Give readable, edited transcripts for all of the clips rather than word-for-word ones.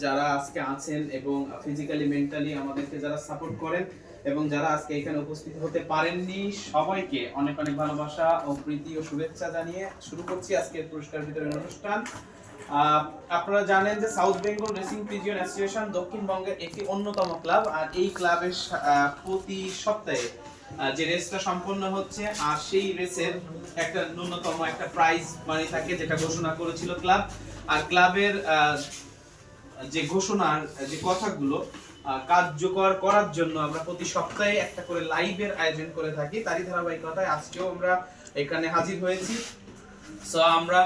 যারা আজকে আছেন এবং ফিজিক্যালি মেন্টালি আমাদেরকে যারা সাপোর্ট করেন এবং যারা আজকে এখানে উপস্থিত হতে পারেননি সবাইকে অনেক অনেক ভালোবাসা ও প্রীতি ও শুভেচ্ছা জানিয়ে শুরু করছি আজকের পুরস্কার বিতরণ অনুষ্ঠান। আপনারা জানেন যে south Bengal racing pigeon association দক্ষিণবঙ্গের একটি অন্যতম ক্লাব, আর এই ক্লাবের প্রতি সপ্তাহে যে রেসটা সম্পন্ন হচ্ছে আর সেই রেসের একটা ন্যূনতম একটা প্রাইজ মানি থাকে যেটা ঘোষণা করেছিল ক্লাব। আর ক্লাবের যে ঘোষণার যে কথাগুলো কার্যকর করার জন্য আমরা প্রতি সপ্তাহে একটা করে লাইভের আয়োজন করে থাকি, তারই ধারাবাহিকতায় আজকেও আমরা এখানে হাজির হয়েছি। সো আমরা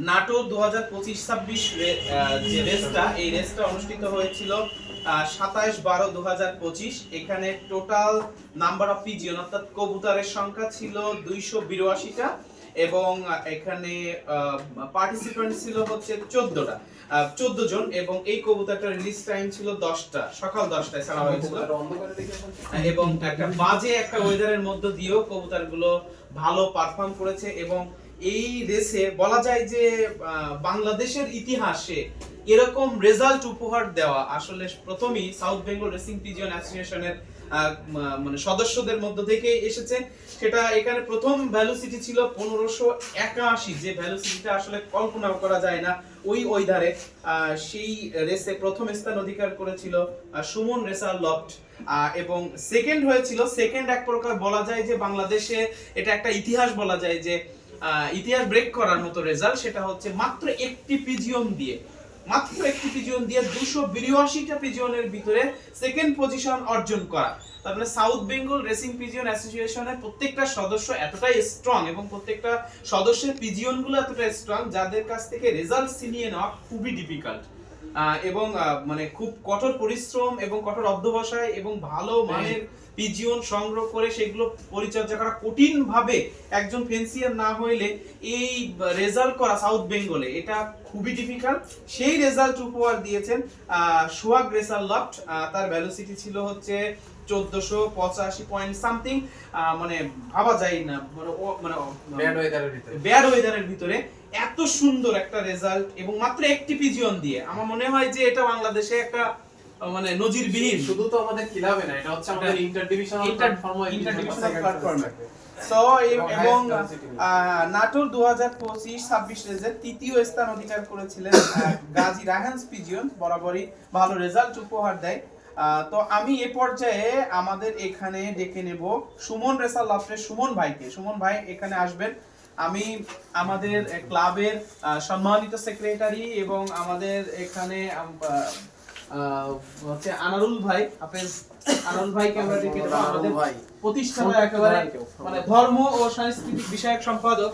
নাটোর 2025-26 যে রেসটা, এই রেসটা অনুষ্ঠিত হয়েছিল 27/12/2025। এখানে টোটাল নাম্বার অফ পিজিয়ন অর্থাৎ কবুতরের সংখ্যা ছিল 282টা এবং এখানে পার্টিসিপেন্ট ছিল হচ্ছে 14 জন এবং এই কবুতরটা রিলিজ টাইম ছিল 10টা, সকাল 10টায় ছাড়া হয়েছিল এবং একটা বাজে একটা ওয়েদারের মধ্য দিয়েও কবুতরগুলো ভালো পারফর্ম করেছে এবং এই রেসে বলা যায় যে বাংলাদেশের ইতিহাসে এরকম রেজাল্ট উপহার দেওয়া আসলে প্রথমেই সাউথ বেঙ্গল রেসিং পিজিয়ন অ্যাসোসিয়েশনের মানে সদস্যদের মধ্য থেকে এসেছে। সেটা এখানে প্রথম ভ্যালুসিটি ছিল 1581, যে ভ্যালুসিটিটা আসলে কল্পনাও করা যায় না ওই ওয়েদারে। সেই রেসে প্রথম স্থান অধিকার করেছিল সুমন রেসার লফট এবং সেকেন্ড হয়েছিল, সেকেন্ড এক প্রকার বলা যায় যে বাংলাদেশে এটা একটা ইতিহাস বলা যায় যে ইতিহাস ব্রেক করার মতো রেজাল্ট। সেটা হচ্ছে মাত্র একটি পিজিয়ন দিয়ে 282টা পিজিয়নের ভিতরে সেকেন্ড পজিশন অর্জন করা। তার মানে সাউথ বেঙ্গল রেসিং পিজিয়ন অ্যাসোসিয়েশনের প্রত্যেকটা সদস্য এতটাই স্ট্রং এবং প্রত্যেকটা সদস্যের পিজিয়নগুলো এতটাই স্ট্রং যাদের কাছ থেকে রেজাল্ট ছিনিয়ে নেওয়া খুবই ডিফিকাল্ট এবং মানে খুব কঠোর পরিশ্রম এবং কঠোর অধ্যবসায় এবং ভালো মানের পিজিয়ন সংগ্রহ করে সেগুলো পরিচর্যা করা কঠিন ভাবে একজন ফেন্সিয়ার না হইলে এই রেজাল্ট করা সাউথ বেঙ্গলে এটা খুবই ডিফিকাল্ট। সেই রেজাল্ট উপহার দিয়েছেন সোহাগ রেসার লফট। তার ভ্যালুসিটি ছিল হচ্ছে 1485 পয়েন্ট সামথিং, মানে ভাবা যায় না মানে ব্যাড ওয়েদারের ভিতরে এত সুন্দর একটা রেজাল্ট এবং মাত্র একটি পিজিয়ন দিয়ে। আমার মনে হয় যে এটা বাংলাদেশে একটা মানে নজিরবিহীন, শুধু তো আমাদের ক্লাবে না, এটা হচ্ছে আমাদের ইন্টারডিভিশনাল প্ল্যাটফর্মে। সো এবং নাটোর 2025-26 রেসের তৃতীয় স্থান অধিকার করেছিলেন গাজী রায়হানস পিজিয়ন, বরাবরই ভালো রেজাল্ট উপহার দেয়। তো আমি এ পর্যায়ে আমাদের এখানে ডেকে নেব সুমন রেসার লফটের সুমন ভাইকে। সুমন ভাই এখানে আসবেন। আমি আমাদের ক্লাবের সম্মানিত সেক্রেটারি এবং আমাদের এখানে হচ্ছে আনারুল ভাই, হাফেজ আনারুল ভাইকে আমরা ডেকে নেব, আমাদের প্রতিষ্ঠানের একেবারে মানে ধর্ম ও সাংস্কৃতিক বিষয়ক সম্পাদক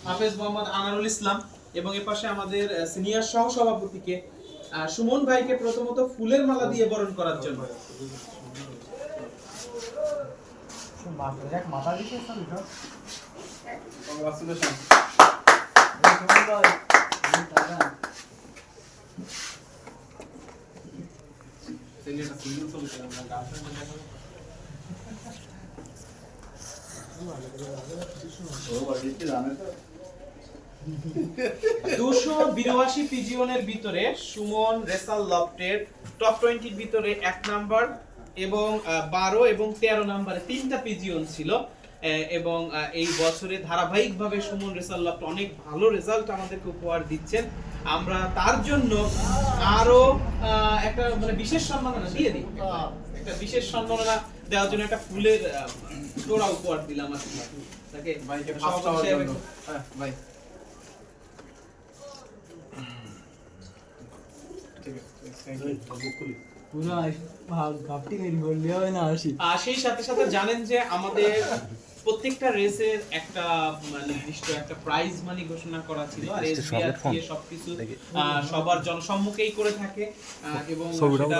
হাফেজ মোহাম্মদ আনারুল ইসলাম এবং এর পাশে আমাদের সিনিয়র সহ সভাপতিকে সুমন ভাইকে প্রথমত ফুলের মালা দিয়ে বরণ করার জন্য। মাথা দিতে কংগ্রাচুলেশন। দুশো 82 পিজিয়নের ভিতরে সুমন রেসাল লফটের টপ 20-র ভিতরে 1 নাম্বার এবং 12 এবং 13 নম্বরে 3টা পিজিয়ন ছিল এবং এই বছরে ধারাবাহিকভাবে সুমন রেসাল লফট অনেক ভালো রেজাল্ট আমাদেরকে উপহার দিচ্ছেন। আমরা তার জন্য আরো একটা মানে বিশেষ সম্মাননা দিয়ে দিই, একটা বিশেষ সম্মাননা দেওয়ার জন্য একটা ফুলের তোড়া উপহার দিলাম আর তাকে ভাইকে সভাপতি হিসেবে। হ্যাঁ ভাই ঠিক আছে। সেই সাথে সাথে জানেন যে আমাদের প্রত্যেকটা রেসের একটা নির্দিষ্ট একটা প্রাইজ মানি ঘোষণা করা ছিল, আর এসবিআর দিয়ে সবকিছু সবার জনসম্মুখেই করে থাকে এবং সেটা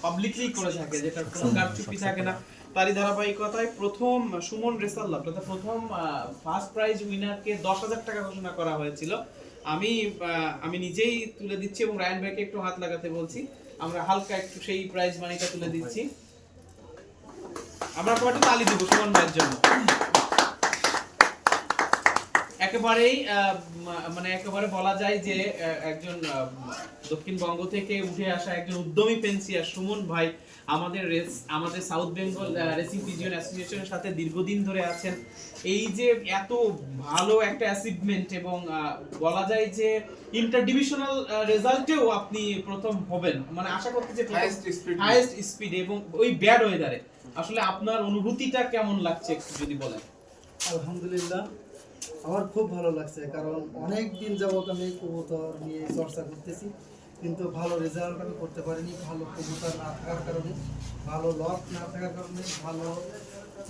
পাবলিকলি করে থাকে, যেটা কোনো কারচুপি থাকে না। তারই ধারাবাহিকতায় প্রথম সুমন রেসার লফট অর্থাৎ প্রথম ফার্স্ট প্রাইজ উইনারকে 10,000 টাকা ঘোষণা করা হয়েছিল। আমি নিজেই তুলে দিচ্ছি এবং রায়ান ভাইকে একটু হাত লাগাতে বলছি, আমরা হালকা একটু সেই প্রাইজ মানিটা তুলে দিচ্ছি। আমরা একটা তালি দিব সুমন ভাইয়ের জন্য। একেবারেই মানে একেবারে বলা যায় যে একজন দক্ষিণবঙ্গ থেকে উঠে আসা একজন উদ্যমী পেন্সিয়ার সুমন ভাই আমাদের সাউথ বেঙ্গল রেসিং পিজিয়ন অ্যাসোসিয়েশনের সাথে দীর্ঘদিন ধরে আছেন। এই যে এত ভালো একটা অ্যাচিভমেন্ট এবং বলা যায় যে ইন্টার ডিভিশনাল রেজাল্টেও আপনি প্রথম হবেন, মানে আশা করতে যে হাইয়েস্ট স্পিড এবং ওই ব্যাড ওয়েদারে আসলে আপনার অনুভূতিটা কেমন লাগছে একটু যদি বলেন। আলহামদুলিল্লাহ, আমার খুব ভালো লাগছে, কারণ অনেক দিন যাবত আমি কবুতর নিয়ে চর্চা করতেছি, কিন্তু ভালো রেজাল্ট আমি করতে পারিনি। ভালো কবুতর না থাকার কারণে, ভালো লক না থাকার কারণে, ভালো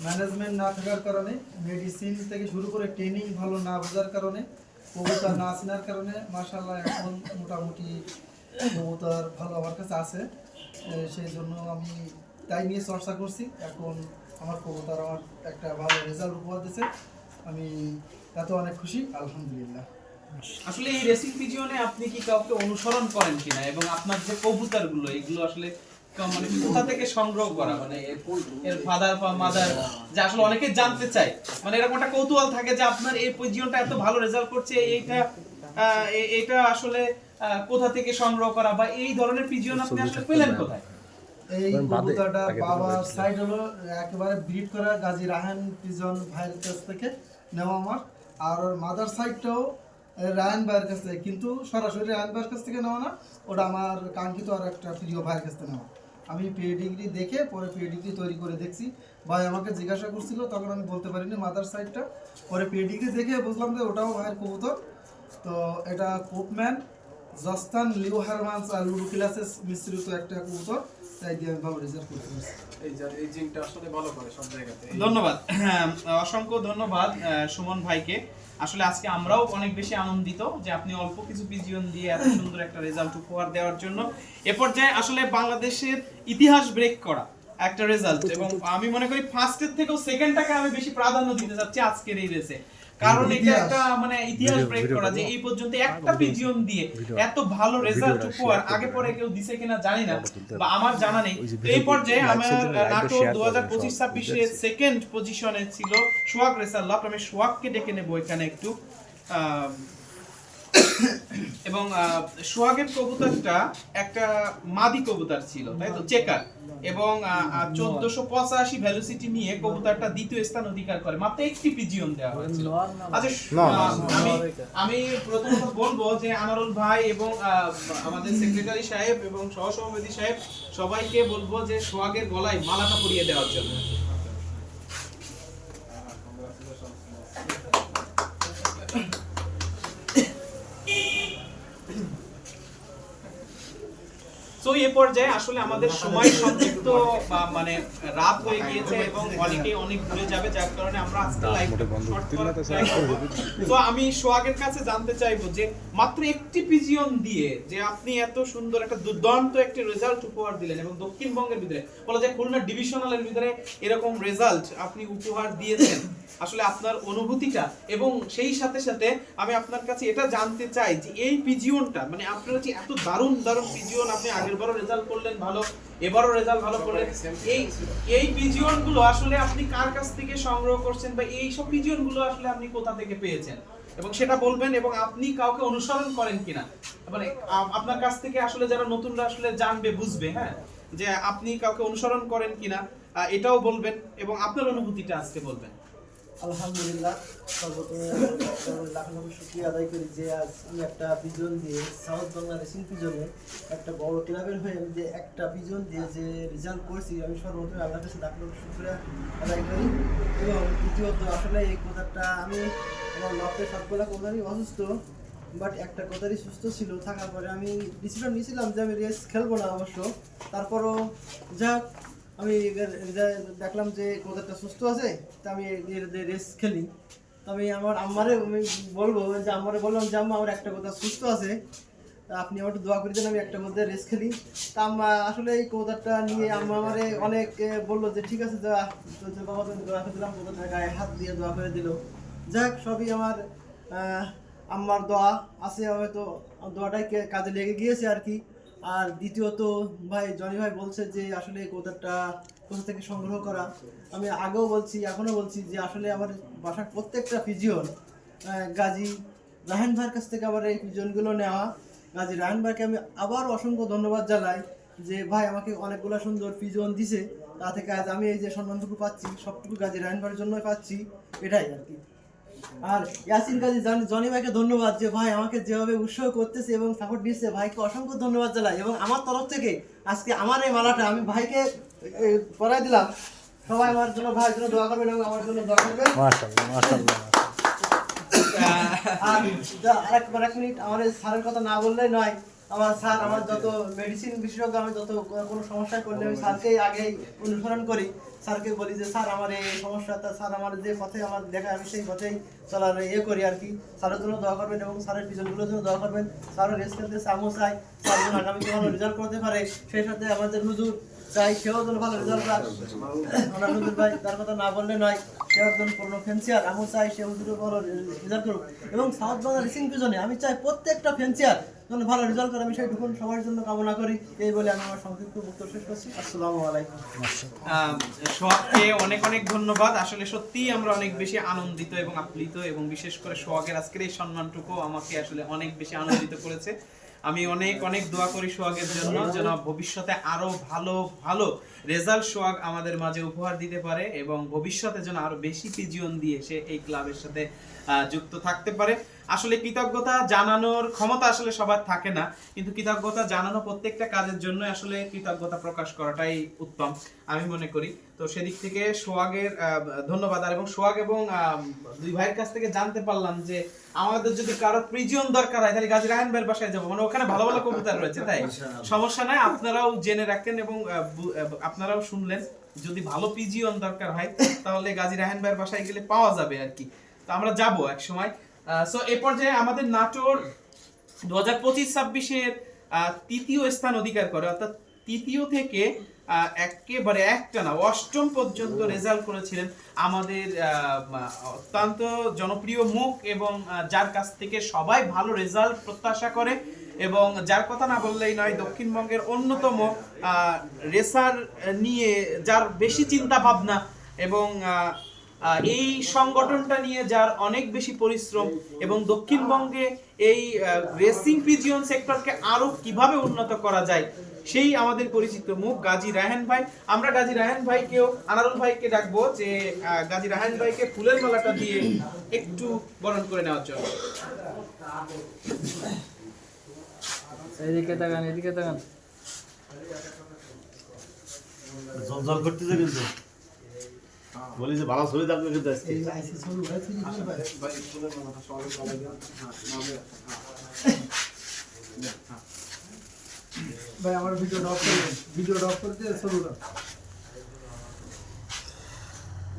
ম্যানেজমেন্ট না থাকার কারণে, মেডিসিন থেকে শুরু করে ট্রেনিং ভালো না বোঝার কারণে, কবুতর না চেনার কারণে মাশাআল্লাহ এখন মোটামুটি কবুতর ভালো আমার কাছে আছে। সেই জন্য আমি তাই নিয়ে চর্চা করছি। এখন আমার কবুতর আমার একটা ভালো রেজাল্ট উপহার দিয়েছে, আমি তাতে অনেক খুশি, আলহামদুলিল্লাহ। আসলে এই রেসিং পিজিয়নে আপনি কি কাউকে অনুসরণ করেন কিনা, এবং আপনার যে কবুতরগুলো এগুলো আসলে মানে কোথা থেকে সংগ্রহ করা, মানে এর ফাদার বা মাদার, যে আসলে অনেকে জানতে চায়, মানে এরকম একটা কৌতূহল থাকে যে আপনার এই পিজিয়নটা এত ভালো রেজাল্ট করছে, এইটা আসলে কোথা থেকে সংগ্রহ করা, বা এই ধরনের পিজিয়ন আপনি আসলে পেলেন কোথায়? এই কবুতরটা বাবার সাইড হলো একেবারে ব্রিড করা গাজী রাহান পিজন ভাইয়ের কাছ থেকে নেওয়া আমার, আর মাদার সাইডটাও রায়ান ভাইয়ের কাছ থেকে, কিন্তু সরাসরি রায়ান ভাইয়ের কাছ থেকে নেওয়া না, ওটা আমার কাঙ্ক্ষিত আর একটা প্রিয় ভাইয়ের কাছ থেকে নেওয়া। আমি পেডিগ্রি দেখে পরে পেডিগ্রি তৈরি করে দেখছি। ভাই আমাকে জিজ্ঞাসা করছিল, তখন আমি বলতে পারিনি মাদার সাইডটা, পরে পেডিগ্রি দেখে বুঝলাম যে ওটাও ভাইয়ের কবুতর। তো এটা কোপম্যান, জস্তান, লিও হারমান্স আর লুডু ক্লাসেস মিশ্রিত একটা কবুতর, তাই দিয়ে আমি ভালো রেজাল্ট করতে পারছি। এই জিমটা আসলে ভালো করে সব জায়গাতে। ধন্যবাদ, অসংখ্য ধন্যবাদ সুমন ভাইকে। আসলে আজকে আমরাও অনেক বেশি আনন্দিত যে আপনি অল্প কিছু পিজিয়ন দিয়ে এত সুন্দর একটা রেজাল্ট উপহার দেওয়ার জন্য। এ পর্যায়ে আসলে বাংলাদেশের ইতিহাস ব্রেক করা একটা রেজাল্ট, এবং আমি মনে করি ফার্স্টের থেকেও সেকেন্ডটাকে আমি বেশি প্রাধান্য দিতে চাচ্ছি আজকের এই রেসে, কারণ এটা একটা মানে ইতিহাস ব্রেক করা যে এই পর্যন্ত একটা পিজিয়ন দিয়ে এত ভালো রেজাল্ট উপহার আগে পরে কেউ দিছে কিনা জানি না, বা আমার জানা নেই। এই পর্যায়ে আমার নাটক 2025-26 এর সেকেন্ড পজিশনে ছিল সোহাগ রেসার লাভ। আমি সোহাগকে ডেকে নেব এখানে একটু, এবং সোহাগের কবুতরটা একটা মাদি কবুতর ছিল, তাই তো, চেকার, এবং 1485 ভ্যালোসিটি নিয়ে কবুতরটা দ্বিতীয় স্থান অধিকার করে, মাত্র একটি পিজিয়ন দেওয়া হয়েছিল। আচ্ছা, আমি প্রথমত বলবো যে আনারুল ভাই এবং আমাদের সেক্রেটারি সাহেব এবং সহসভাপতি সাহেব সবাইকে বলবো যে সোহাগের গলায় মালাটা পরিয়ে দেওয়ার জন্য। তো এই পর্যায়ে আসলে আমাদের সময় সংক্ষিপ্ত, মানে রাত হয়ে গিয়েছে এবং অনেকে অনেক দূরে যাবে, যার কারণে আমরা আজকে লাইভটা শর্ট করব। তো আমি সোহাগের কাছে জানতে চাইবো যে মাত্র একটি পিজিয়ন দিয়ে যে আপনি এত সুন্দর একটা দুর্দান্ত একটি রেজাল্ট উপহার দিলেন, এবং দক্ষিণবঙ্গের ভিতরে বলা যায় খুলনা ডিভিশনালের ভিতরে এরকম রেজাল্ট আপনি উপহার দিয়েছেন, আসলে আপনার অনুভূতিটা, এবং সেই সাথে সাথে আমি আপনার কাছে এটা জানতে চাই যে এই পিজিয়নটা, মানে আপনারা যে এত দারুণ দারুণ পিজিয়ন, আপনি আগেরবারও রেজাল্ট করলেন ভালো, এবারও রেজাল্ট ভালো করলেন, এই পিজিয়ন গুলো আসলে আপনি কার কাছ থেকে সংগ্রহ করছেন, বা এই সব পিজিয়ন গুলো আসলে আপনি কোথা থেকে পেয়েছেন, এবং সেটা বলবেন, এবং আপনি কাউকে অনুসরণ করেন কিনা, মানে আপনার কাছ থেকে আসলে যারা নতুনরা আসলে জানবে বুঝবে, হ্যাঁ, যে আপনি কাউকে অনুসরণ করেন কিনা এটাও বলবেন, এবং আপনার অনুভূতিটা আজকে বলবেন। আলহামদুলিল্লাহ, সর্বপ্রথমে লাখ লাখ শুকরিয়া আদায় করি যে আজ আমি একটা পিজন দিয়ে সাউথ বাংলা রেসিং পিজনে একটা বড় ক্লাবের হয়ে আমি যে একটা পিজন দিয়ে যে রেজাল্ট করছি, আমি সর্বপ্রথমে আল্লাহর কাছে লাখ লাখ শুকরিয়া আদায় করি। এবং দ্বিতীয়ত আসলে এই কথাটা আমি আমার লক্ষ্যে সবগুলা কোথারই অসুস্থ, বাট একটা কোথারই সুস্থ ছিল, থাকার পরে আমি ডিসিশন নিয়েছিলাম যে আমি রেস খেলবো না অবশ্য, তারপরও যাক আমি দেখলাম যে কোথাটা সুস্থ আছে, তা আমি রেস খেলি। আমি আমার আম্মারে আমি বলবো যে আম্মারে বললাম যে আম্মা আমার একটা কথা সুস্থ আছে, আপনি আমার একটু দোয়া করে দেন, আমি একটা মধ্যে রেস খেলি। তা আম্মা আসলে এই কোথাটা নিয়ে আম্মা আমারে অনেক বললো যে ঠিক আছে যা, বাবা তুমি দোয়া করে দিলাম, কোথাটা গায়ে হাত দিয়ে দোয়া করে দিল। যাক, সবই আমার আম্মার দোয়া আছে, হয়তো দোয়াটাই কাজে লেগে গিয়েছে আর কি। আর দ্বিতীয়ত ভাই জনি ভাই বলছে যে আসলে কোথাটা কোথা থেকে সংগ্রহ করা, আমি আগেও বলছি এখনও বলছি যে আসলে আমার বাসার প্রত্যেকটা পিজিয়ন গাজী রাহান ভাইয়ের কাছ থেকে আবার এই পিজনগুলো নেওয়া। গাজী রাহান ভাইকে আমি আবার অসংখ্য ধন্যবাদ জানাই যে ভাই আমাকে অনেকগুলো সুন্দর পিজন দিছে, তা থেকে আজ আমি এই যে সম্মানটুকু পাচ্ছি সবটুকু গাজী রাহান ভাইয়ের জন্যই পাচ্ছি, এটাই আর কি। আর ইয়াসিন গাজী জনি ভাইকে ধন্যবাদ যে ভাই আমাকে যেভাবে উৎসাহ করতেছে এবং সাপোর্ট দিচ্ছে, ভাইকে অসংখ্য ধন্যবাদ জানাই। এবং আমার তরফ থেকে আজকে আমার এই মালাটা আমি ভাইকে পরাই দিলাম। সবাই আমার জন্য ভাইয়ের জন্য দোয়া করবেন এবং আমার জন্য দোয়া করবেন। মাশাআল্লাহ মাশাআল্লাহ। আর এক মিনিট, আমার এই স্যারের কথা না বললেই নয়। আমার স্যার আমার যত মেডিসিন বিশেষজ্ঞ, আমি যত কোনো সমস্যায় করলে আমি স্যারকেই আগেই অনুসরণ করি। স্যারকে বলি যে স্যার আমার এই সমস্যাটা, স্যার আমার যে পথে আমার দেখা আমি সেই পথেই চলার করি আর কি। স্যারের জন্য দোয়া করবেন এবং স্যারের পিছনগুলোর জন্য দোয়া করবেন। স্যারও রেস্ট খেলতেছে, আমিও চাই স্যার যেন আগামীতে ভালো রেজাল্ট করতে পারে। সেই সাথে আমাদের হুজুর চাই সেও যেন ভালো রেজাল্ট পায়। আমার হুজুর ভাই তার কথা না বললে নয়, সে একজন পুরনো ফেন্সিয়ার, আমিও চাই সে হুজুরও ভালো রেজাল্ট করুক। এবং সাউথ বাংলা রেসিং পিজনে আমি চাই প্রত্যেকটা ফেন্সিয়ার যেন ভালো রেজাল্ট করে, আমি সেইটুকু সবার জন্য কামনা করি। এই বলে আমি আমার সংক্ষিপ্ত বক্তব্য শেষ করছি। আসসালামু আলাইকুম। সোহাগকে অনেক অনেক ধন্যবাদ। আসলে সত্যিই আমরা অনেক বেশি আনন্দিত এবং আপ্লুত, এবং বিশেষ করে সোহাগের আজকের এই সম্মানটুকু আমাকে আসলে অনেক বেশি আনন্দিত করেছে। আমি অনেক অনেক দোয়া করি সোহাগের জন্য, যেন ভবিষ্যতে আরো ভালো ভালো রেজাল্ট সোহাগ আমাদের মাঝে উপহার দিতে পারে, এবং ভবিষ্যতে যেন আরো বেশি পিজিয়ন দিয়ে সে এই ক্লাবের সাথে যুক্ত থাকতে পারে। আসলে কৃতজ্ঞতা জানানোর ক্ষমতা আসলে সবার থাকে না, কিন্তু কৃতজ্ঞতা জানানো প্রত্যেকটা কাজের জন্য আসলে কৃতজ্ঞতা প্রকাশ করাটাই উত্তম আমি মনে করি। তো সেদিক থেকে সোহাগের ধন্যবাদ। আর এবং সোহাগ এবং দুই ভাইয়ের কাছ থেকে জানতে পারলাম যে আমাদের যদি কারো প্রিজিয়ন দরকার হয় তাহলে গাজী রায়হান ভাইয়ের বাসায় যাবো, মানে ওখানে ভালো ভালো কবুতর রয়েছে, তাই সমস্যা নাই। আপনারাও জেনে রাখেন এবং আপনারাও শুনলেন, যদি ভালো পিজিয়ন দরকার হয় তাহলে গাজী রায়হান ভাইয়ের বাসায় গেলে পাওয়া যাবে আর কি। তো আমরা যাবো এক সময়। সো এ পর্যায়ে আমাদের নাটোর 2025-26-এর তৃতীয় স্থান অধিকার করে, অর্থাৎ তৃতীয় থেকে একেবারে একটানা অষ্টম পর্যন্ত রেজাল্ট করেছিলেন আমাদের অত্যন্ত জনপ্রিয় মুখ, এবং যার কাছ থেকে সবাই ভালো রেজাল্ট প্রত্যাশা করে, এবং যার কথা না বললেই নয়, দক্ষিণবঙ্গের অন্যতম রেসার নিয়ে যার বেশি চিন্তা ভাবনা এবং এই সংগঠনটা নিয়ে যার অনেক বেশি পরিশ্রম, এবং দক্ষিণবঙ্গে এই রেসিং পিজিয়ন সেক্টরকে আরো কিভাবে উন্নত করা যায় সেই আমাদের পরিচিত মুখ গাজী রায়হান ভাই। আমরা গাজী রায়হান ভাইকেও আনারুল ভাইকে ডাকবো যে গাজী রায়হান ভাইকে ফুলের মালাটা দিয়ে একটু বরণ করে নেওয়ার জন্য। এদিকে তাকান, এদিকে তাকান। জল করতেছে কিন্তু বলি যে ভালো ছবি থাকবে কিন্তু আজকে। এই আইসি সরু ভাই থেকে দিল ভাই। ভাই ফুলের মালাটা সবাই সবাই দেন। হ্যাঁ নামে ভাই আমার ভিডিও অফ করে দিন, ভিডিও অফ করে দিয়ে সরুটা